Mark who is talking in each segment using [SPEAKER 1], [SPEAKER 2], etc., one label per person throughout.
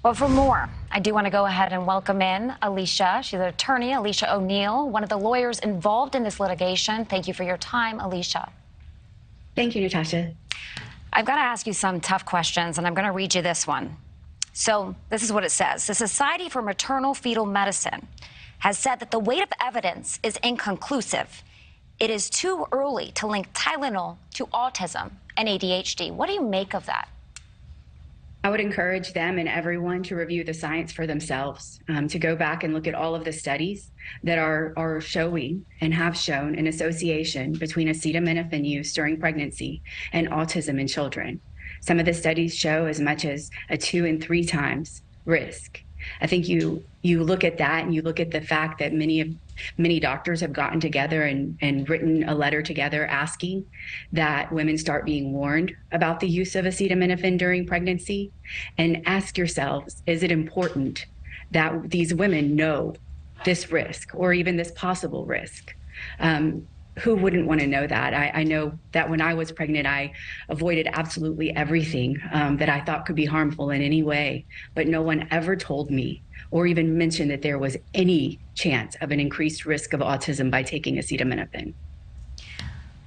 [SPEAKER 1] But for more, I do want to go ahead and welcome in Alicia. She's an attorney, Alicia O'Neill, one of the lawyers involved in this litigation. Thank you for your time, Alicia.
[SPEAKER 2] Thank you, Natasha.
[SPEAKER 1] I've got to ask you some tough questions, and I'm going to read you this one. So this is what it says. The Society for Maternal Fetal Medicine has said that the weight of evidence is inconclusive. It is too early to link Tylenol to autism and ADHD. What do you make of that?
[SPEAKER 2] I would encourage them and everyone to review the science for themselves, to go back and look at all of the studies that are showing and have shown an association between acetaminophen use during pregnancy and autism in children. Some of the studies show as much as a 2 and 3 times risk. I think you look at that and you look at the fact that many doctors have gotten together and written a letter together asking that women start being warned about the use of acetaminophen during pregnancy, and ask yourselves, is it important that these women know this risk or even this possible risk? Who wouldn't want to know that? I know that when I was pregnant, I avoided absolutely everything that I thought could be harmful in any way, but no one ever told me or even mentioned that there was any chance of an increased risk of autism by taking acetaminophen.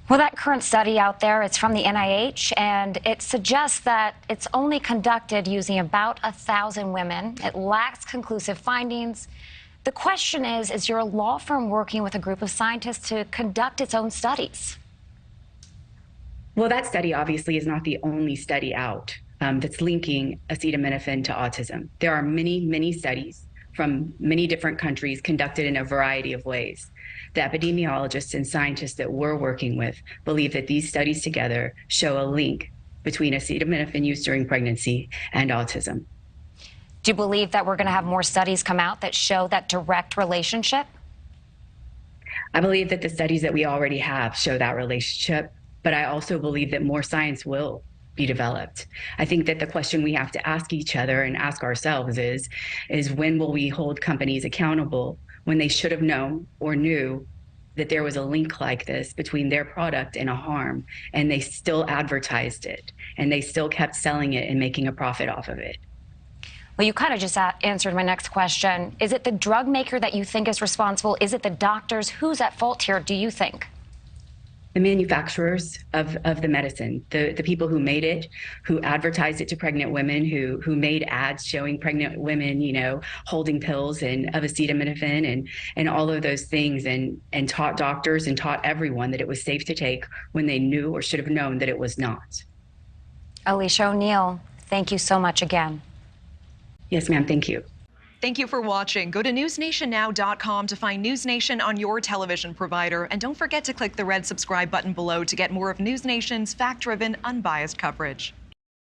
[SPEAKER 1] Well, that current study out there, it's from the NIH, and it suggests that it's only conducted using about 1,000 women. It lacks conclusive findings. The question is your law firm working with a group of scientists to conduct its own studies?
[SPEAKER 2] Well, that study obviously is not the only study out that's linking acetaminophen to autism. There are many, many studies from many different countries conducted in a variety of ways. The epidemiologists and scientists that we're working with believe that these studies together show a link between acetaminophen use during pregnancy and autism.
[SPEAKER 1] Do you believe that we're going to have more studies come out that show that direct relationship?
[SPEAKER 2] I believe that the studies that we already have show that relationship, but I also believe that more science will be developed. I think that the question we have to ask each other and ask ourselves is when will we hold companies accountable when they should have known or knew that there was a link like this between their product and a harm, and they still advertised it, and they still kept selling it and making a profit off of it?
[SPEAKER 1] Well, you kind of just answered my next question. Is it the drug maker that you think is responsible? Is it the doctors? Who's at fault here, do you think?
[SPEAKER 2] The manufacturers of the medicine, the people who made it, who advertised it to pregnant women, who made ads showing pregnant women, holding pills and of acetaminophen and all of those things, and taught doctors and taught everyone that it was safe to take when they knew or should have known that it was not.
[SPEAKER 1] Alicia O'Neill, thank you so much again.
[SPEAKER 2] Yes, ma'am. Thank you.
[SPEAKER 3] Thank you for watching. Go to newsnationnow.com to find News Nation on your television provider. And don't forget to click the red subscribe button below to get more of News Nation's fact-driven, unbiased coverage.